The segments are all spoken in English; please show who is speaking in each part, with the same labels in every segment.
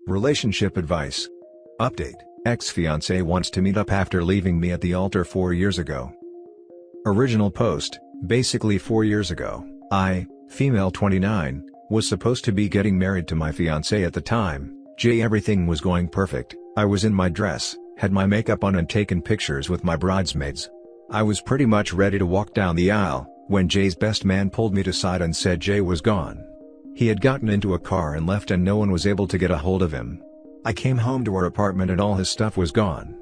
Speaker 1: Relationship advice. Update: ex-fiancé wants to meet up after leaving me at the altar 4 years ago. Original post: basically 4 years ago, I, female 29, was supposed to be getting married to my fiancé at the time. Everything was going perfect. I was in my dress, had my makeup on and taken pictures with my bridesmaids. I was pretty much ready to walk down the aisle, when Jay's best man pulled me to side and said Jay was gone. He had gotten into a car and left and no one was able to get a hold of him. I came home to our apartment and all his stuff was gone.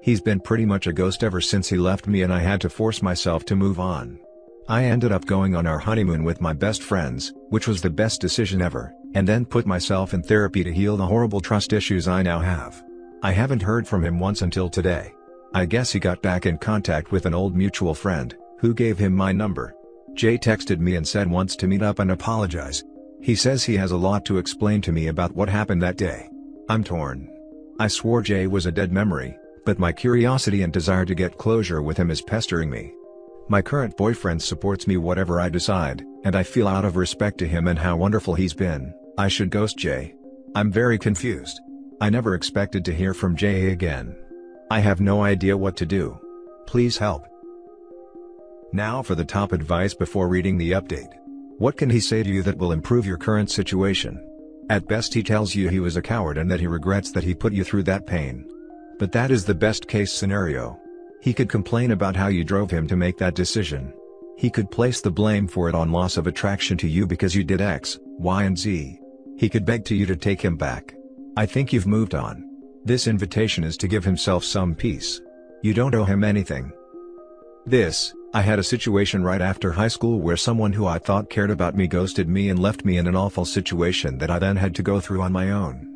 Speaker 1: He's been pretty much a ghost ever since he left me and I had to force myself to move on. I ended up going on our honeymoon with my best friends, which was the best decision ever, and then put myself in therapy to heal the horrible trust issues I now have. I haven't heard from him once until today. I guess he got back in contact with an old mutual friend, who gave him my number. Jay texted me and said wants to meet up and apologize. He says he has a lot to explain to me about what happened that day. I'm torn. I swore Jay was a dead memory, but my curiosity and desire to get closure with him is pestering me. My current boyfriend supports me whatever I decide, and I feel out of respect to him and how wonderful he's been, I should ghost Jay. I'm very confused. I never expected to hear from Jay again. I have no idea what to do. Please help. Now for the top advice before reading the update. What can he say to you that will improve your current situation? At best he tells you he was a coward and that he regrets that he put you through that pain. But that is the best case scenario. He could complain about how you drove him to make that decision. He could place the blame for it on loss of attraction to you because you did X, Y and Z. He could beg to you to take him back. I think you've moved on. This invitation is to give himself some peace. You don't owe him anything. I had a situation right after high school where someone who I thought cared about me ghosted me and left me in an awful situation that I then had to go through on my own.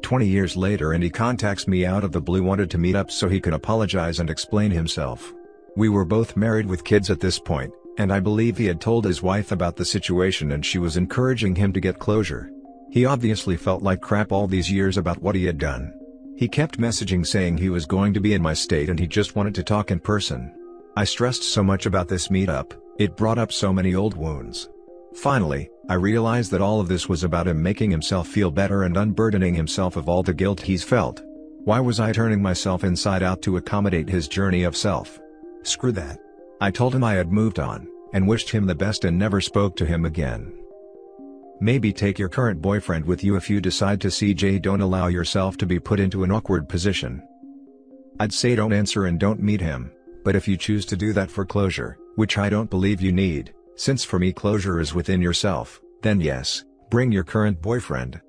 Speaker 1: 20 years later and he contacts me out of the blue, wanted to meet up so he could apologize and explain himself. We were both married with kids at this point, and I believe he had told his wife about the situation and she was encouraging him to get closure. He obviously felt like crap all these years about what he had done. He kept messaging saying he was going to be in my state and he just wanted to talk in person. I stressed so much about this meetup, it brought up so many old wounds. Finally, I realized that all of this was about him making himself feel better and unburdening himself of all the guilt he's felt. Why was I turning myself inside out to accommodate his journey of self? Screw that. I told him I had moved on, and wished him the best and never spoke to him again. Maybe take your current boyfriend with you if you decide to see Jay. Don't allow yourself to be put into an awkward position. I'd say don't answer and don't meet him. But if you choose to do that for closure, which I don't believe you need, since for me closure is within yourself, then yes, bring your current boyfriend.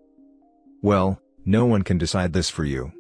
Speaker 1: Well, no one can decide this for you.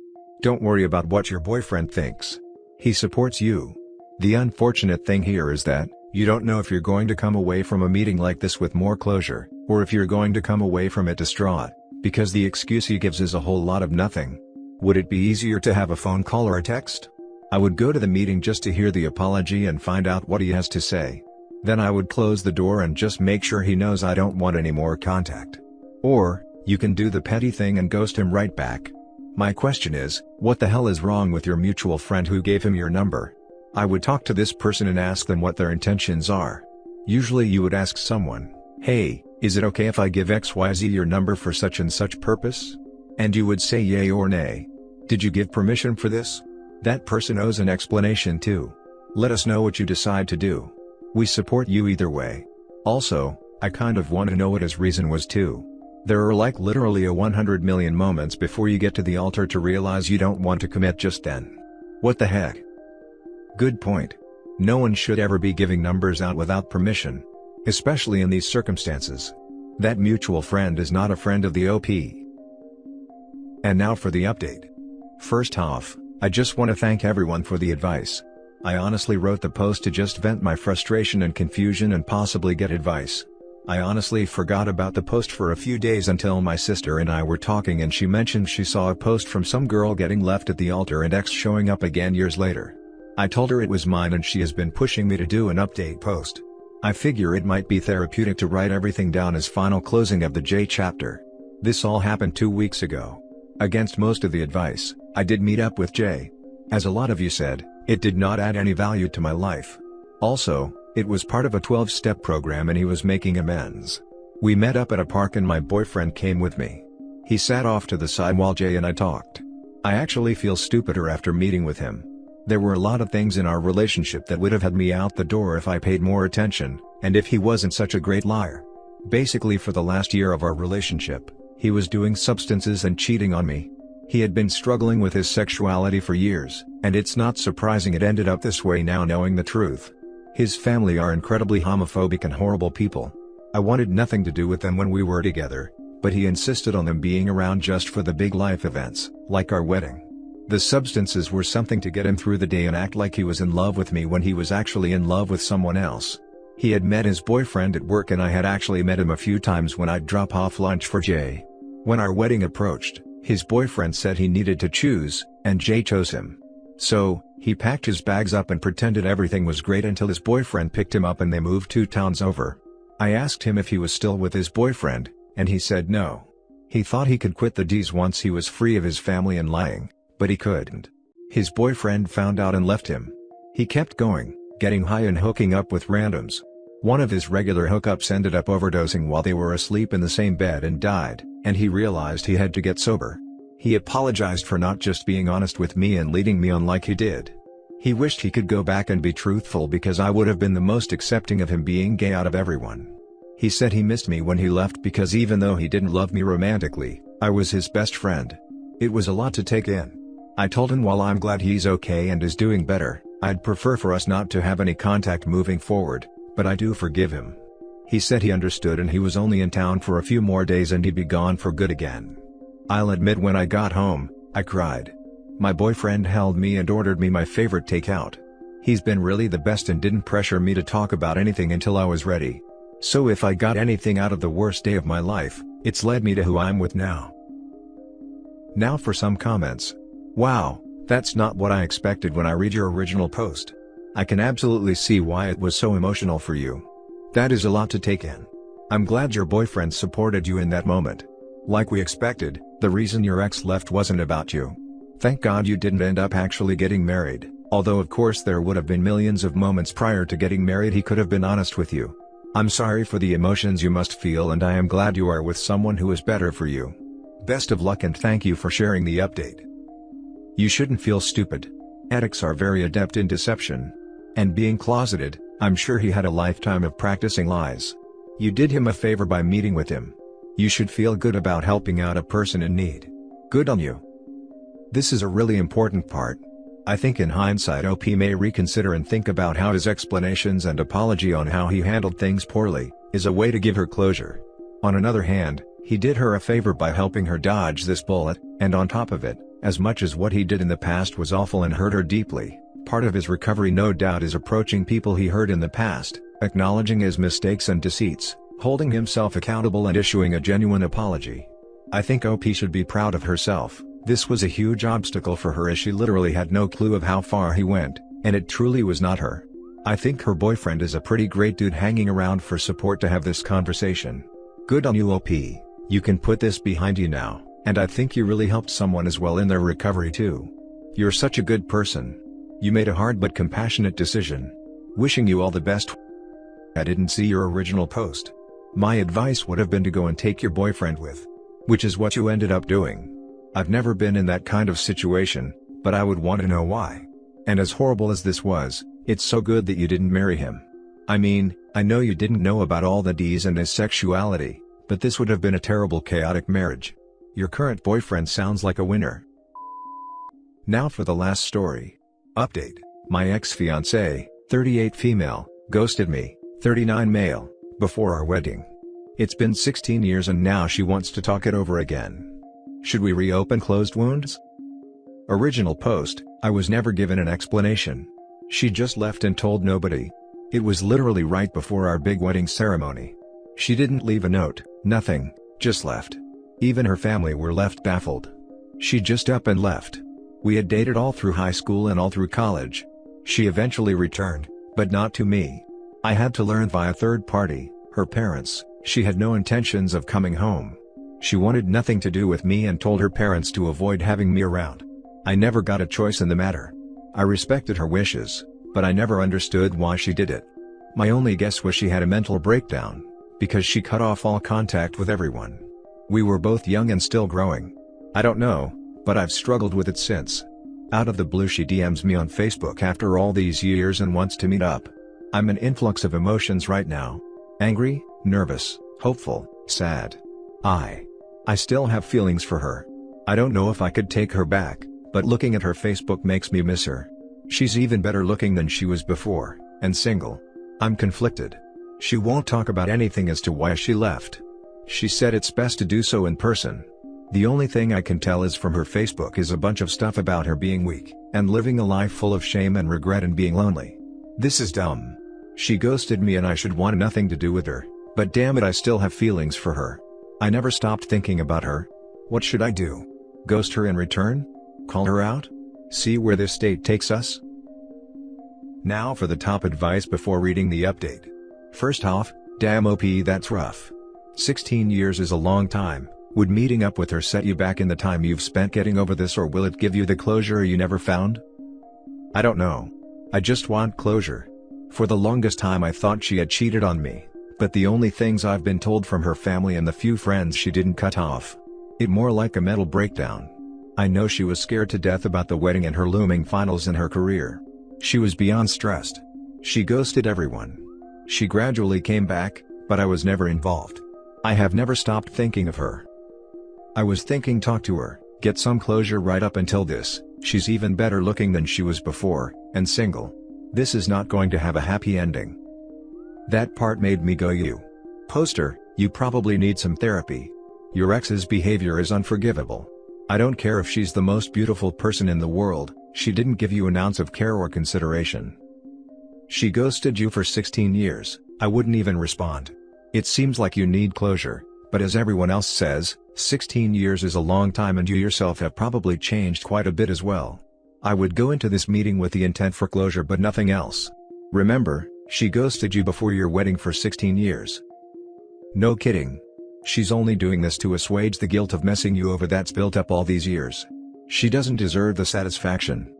Speaker 1: Don't worry about what your boyfriend thinks. He supports you. The unfortunate thing here is that, you don't know if you're going to come away from a meeting like this with more closure, or if you're going to come away from it distraught, because the excuse he gives is a whole lot of nothing. Would it be easier to have a phone call or a text? I would go to the meeting just to hear the apology and find out what he has to say. Then I would close the door and just make sure he knows I don't want any more contact. Or, you can do the petty thing and ghost him right back. My question is, what the hell is wrong with your mutual friend who gave him your number? I would talk to this person and ask them what their intentions are. Usually you would ask someone, hey, is it okay if I give XYZ your number for such and such purpose? And you would say yay or nay. Did you give permission for this? That person owes an explanation too. Let us know what you decide to do. We support you either way. Also, I kind of want to know what his reason was too. There are like literally a 100 million moments before you get to the altar to realize you don't want to commit just then. What the heck? Good point. No one should ever be giving numbers out without permission. Especially in these circumstances. That mutual friend is not a friend of the OP. And now for the update. First off, I just want to thank everyone for the advice. I honestly wrote the post to just vent my frustration and confusion and possibly get advice. I honestly forgot about the post for a few days until my sister and I were talking and she mentioned she saw a post from some girl getting left at the altar and X showing up again years later. I told her it was mine and she has been pushing me to do an update post. I figure it might be therapeutic to write everything down as final closing of the J chapter. This all happened 2 weeks ago. Against most of the advice, I did meet up with Jay. As a lot of you said, it did not add any value to my life. Also, it was part of a 12-step program and he was making amends. We met up at a park and my boyfriend came with me. He sat off to the side while Jay and I talked. I actually feel stupider after meeting with him. There were a lot of things in our relationship that would have had me out the door if I paid more attention, and if he wasn't such a great liar. Basically, for the last year of our relationship, he was doing substances and cheating on me. He had been struggling with his sexuality for years, and it's not surprising it ended up this way now knowing the truth. His family are incredibly homophobic and horrible people. I wanted nothing to do with them when we were together, but he insisted on them being around just for the big life events, like our wedding. The substances were something to get him through the day and act like he was in love with me when he was actually in love with someone else. He had met his boyfriend at work and I had actually met him a few times when I'd drop off lunch for Jay. When our wedding approached, his boyfriend said he needed to choose, and Jay chose him. So, he packed his bags up and pretended everything was great until his boyfriend picked him up and they moved 2 towns over. I asked him if he was still with his boyfriend, and he said no. He thought he could quit the D's once he was free of his family and lying, but he couldn't. His boyfriend found out and left him. He kept going, getting high and hooking up with randoms. One of his regular hookups ended up overdosing while they were asleep in the same bed and died, and he realized he had to get sober. He apologized for not just being honest with me and leading me on like he did. He wished he could go back and be truthful because I would have been the most accepting of him being gay out of everyone. He said he missed me when he left because even though he didn't love me romantically, I was his best friend. It was a lot to take in. I told him while I'm glad he's okay and is doing better, I'd prefer for us not to have any contact moving forward, but I do forgive him. He said he understood and he was only in town for a few more days and he'd be gone for good again. I'll admit when I got home, I cried. My boyfriend held me and ordered me my favorite takeout. He's been really the best and didn't pressure me to talk about anything until I was ready. So if I got anything out of the worst day of my life, it's led me to who I'm with now. Now for some comments. Wow, that's not what I expected when I read your original post. I can absolutely see why it was so emotional for you. That is a lot to take in. I'm glad your boyfriend supported you in that moment. Like we expected, the reason your ex left wasn't about you. Thank God you didn't end up actually getting married, although of course there would have been millions of moments prior to getting married he could have been honest with you. I'm sorry for the emotions you must feel and I am glad you are with someone who is better for you. Best of luck and thank you for sharing the update. You shouldn't feel stupid. Addicts are very adept in deception. And being closeted, I'm sure he had a lifetime of practicing lies. You did him a favor by meeting with him. You should feel good about helping out a person in need. Good on you. This is a really important part. I think in hindsight OP may reconsider and think about how his explanations and apology on how he handled things poorly is a way to give her closure. On another hand, he did her a favor by helping her dodge this bullet, and on top of it, as much as what he did in the past was awful and hurt her deeply, part of his recovery no doubt is approaching people he hurt in the past, acknowledging his mistakes and deceits, holding himself accountable and issuing a genuine apology. I think OP should be proud of herself. This was a huge obstacle for her as she literally had no clue of how far he went, and it truly was not her. I think her boyfriend is a pretty great dude hanging around for support to have this conversation. Good on you OP, you can put this behind you now, and I think you really helped someone as well in their recovery too. You're such a good person. You made a hard but compassionate decision. Wishing you all the best. I didn't see your original post. My advice would have been to go and take your boyfriend with. Which is what you ended up doing. I've never been in that kind of situation, but I would want to know why. And as horrible as this was, it's so good that you didn't marry him. I mean, I know you didn't know about all the D's and his sexuality, but this would have been a terrible chaotic marriage. Your current boyfriend sounds like a winner. Now for the last story. Update. My ex-fiancé, 38 female, ghosted me, 39 male, before our wedding. It's been 16 years and now she wants to talk it over again. Should we reopen closed wounds? Original post, I was never given an explanation. She just left and told nobody. It was literally right before our big wedding ceremony. She didn't leave a note, nothing, just left. Even her family were left baffled. She just up and left. We had dated all through high school and all through college. She eventually returned, but not to me. I had to learn via third party, her parents, she had no intentions of coming home. She wanted nothing to do with me and told her parents to avoid having me around. I never got a choice in the matter. I respected her wishes, but I never understood why she did it. My only guess was she had a mental breakdown, because she cut off all contact with everyone. We were both young and still growing. I don't know, but I've struggled with it since. Out of the blue she DMs me on Facebook after all these years and wants to meet up. I'm an influx of emotions right now. Angry, nervous, hopeful, sad. I still have feelings for her. I don't know if I could take her back, but looking at her Facebook makes me miss her. She's even better looking than she was before, and single. I'm conflicted. She won't talk about anything as to why she left. She said it's best to do so in person. The only thing I can tell is from her Facebook is a bunch of stuff about her being weak, and living a life full of shame and regret and being lonely. This is dumb. She ghosted me and I should want nothing to do with her, but damn it, I still have feelings for her. I never stopped thinking about her. What should I do? Ghost her in return? Call her out? See where this date takes us? Now for the top advice before reading the update. First off, damn OP, that's rough. 16 years is a long time. Would meeting up with her set you back in the time you've spent getting over this, or will it give you the closure you never found? I don't know. I just want closure. For the longest time I thought she had cheated on me, but the only things I've been told from her family and the few friends she didn't cut off. It more like a mental breakdown. I know she was scared to death about the wedding and her looming finals in her career. She was beyond stressed. She ghosted everyone. She gradually came back, but I was never involved. I have never stopped thinking of her. I was thinking talk to her, get some closure right up until this. She's even better looking than she was before, and single. This is not going to have a happy ending. That part made me go, you poster, you probably need some therapy. Your ex's behavior is unforgivable. I don't care if she's the most beautiful person in the world, she didn't give you an ounce of care or consideration. She ghosted you for 16 years, I wouldn't even respond. It seems like you need closure, but as everyone else says, 16 years is a long time and you yourself have probably changed quite a bit as well. I would go into this meeting with the intent for closure but nothing else. Remember, she ghosted you before your wedding for 16 years. No kidding. She's only doing this to assuage the guilt of messing you over that's built up all these years. She doesn't deserve the satisfaction.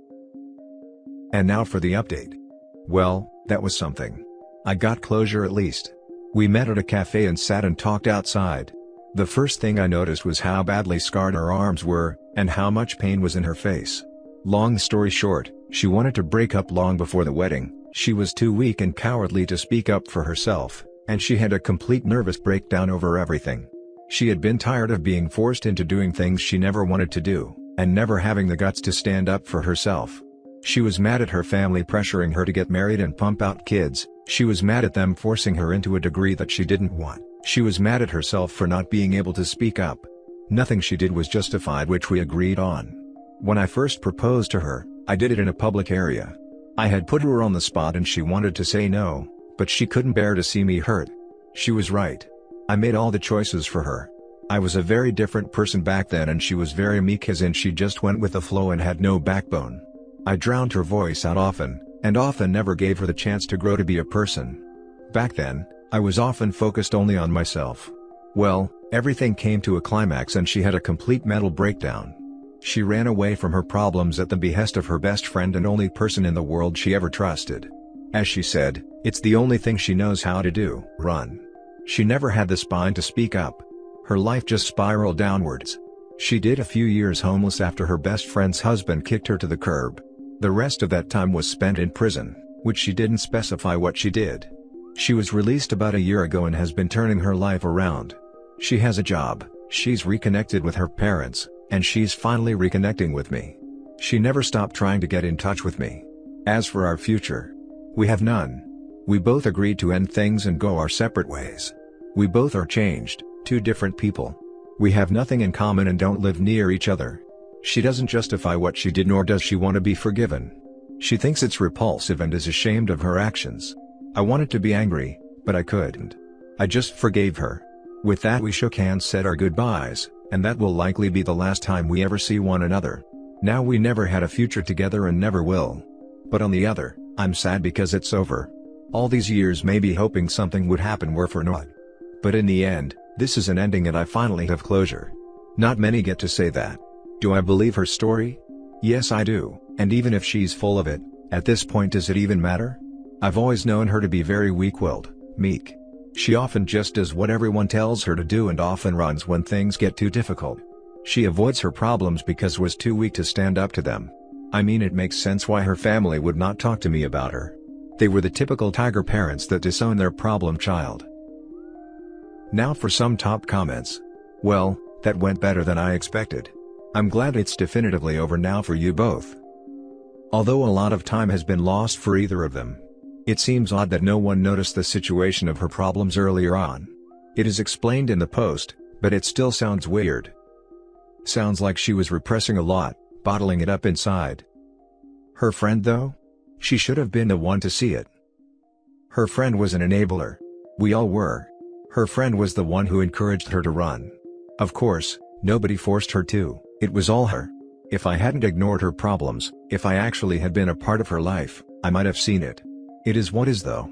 Speaker 1: And now for the update. Well, that was something. I got closure at least. We met at a cafe and sat and talked outside. The first thing I noticed was how badly scarred her arms were, and how much pain was in her face. Long story short, she wanted to break up long before the wedding. She was too weak and cowardly to speak up for herself, and she had a complete nervous breakdown over everything. She had been tired of being forced into doing things she never wanted to do, and never having the guts to stand up for herself. She was mad at her family pressuring her to get married and pump out kids. She was mad at them forcing her into a degree that she didn't want. She was mad at herself for not being able to speak up. Nothing she did was justified, which we agreed on. When I first proposed to her, I did it in a public area. I had put her on the spot and she wanted to say no, but she couldn't bear to see me hurt. She was right. I made all the choices for her. I was a very different person back then and she was very meek, as in she just went with the flow and had no backbone. I drowned her voice out often, and often never gave her the chance to grow to be a person. Back then, I was often focused only on myself. Well, everything came to a climax and she had a complete mental breakdown. She ran away from her problems at the behest of her best friend and only person in the world she ever trusted. As she said, it's the only thing she knows how to do, run. She never had the spine to speak up. Her life just spiraled downwards. She did a few years homeless after her best friend's husband kicked her to the curb. The rest of that time was spent in prison, which she didn't specify what she did. She was released about a year ago and has been turning her life around. She has a job, she's reconnected with her parents, and she's finally reconnecting with me. She never stopped trying to get in touch with me. As for our future, we have none. We both agreed to end things and go our separate ways. We both are changed, two different people. We have nothing in common and don't live near each other. She doesn't justify what she did, nor does she want to be forgiven. She thinks it's repulsive and is ashamed of her actions. I wanted to be angry, but I couldn't. I just forgave her. With that we shook hands, said our goodbyes, and that will likely be the last time we ever see one another. Now we never had a future together and never will. But on the other, I'm sad because it's over. All these years maybe hoping something would happen were for naught. But in the end, this is an ending and I finally have closure. Not many get to say that. Do I believe her story? Yes, I do, and even if she's full of it, at this point does it even matter? I've always known her to be very weak-willed, meek. She often just does what everyone tells her to do and often runs when things get too difficult. She avoids her problems because was too weak to stand up to them. I mean, it makes sense why her family would not talk to me about her. They were the typical tiger parents that disown their problem child. Now for some top comments. Well, that went better than I expected. I'm glad it's definitively over now for you both. Although a lot of time has been lost for either of them. It seems odd that no one noticed the situation of her problems earlier on. It is explained in the post, but it still sounds weird. Sounds like she was repressing a lot, bottling it up inside. Her friend though? She should have been the one to see it. Her friend was an enabler. We all were. Her friend was the one who encouraged her to run. Of course, nobody forced her to, it was all her. If I hadn't ignored her problems, if I actually had been a part of her life, I might have seen it. It is what is though.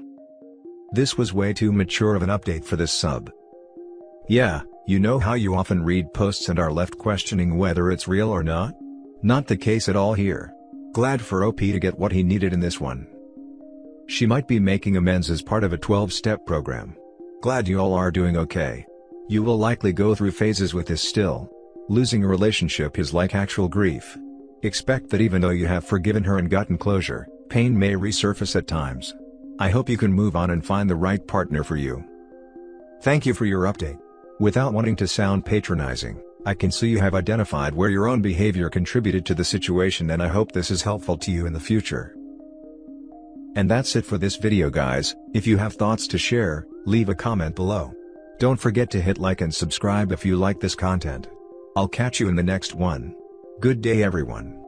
Speaker 1: This was way too mature of an update for this sub. Yeah, you know how you often read posts and are left questioning whether it's real or not? Not the case at all here. Glad for OP to get what he needed in this one. She might be making amends as part of a 12-step program. Glad you all are doing okay. You will likely go through phases with this still. Losing a relationship is like actual grief. Expect that even though you have forgiven her and gotten closure, pain may resurface at times. I hope you can move on and find the right partner for you. Thank you for your update. Without wanting to sound patronizing, I can see you have identified where your own behavior contributed to the situation, and I hope this is helpful to you in the future. And that's it for this video, guys. If you have thoughts to share, leave a comment below. Don't forget to hit like and subscribe if you like this content. I'll catch you in the next one. Good day everyone.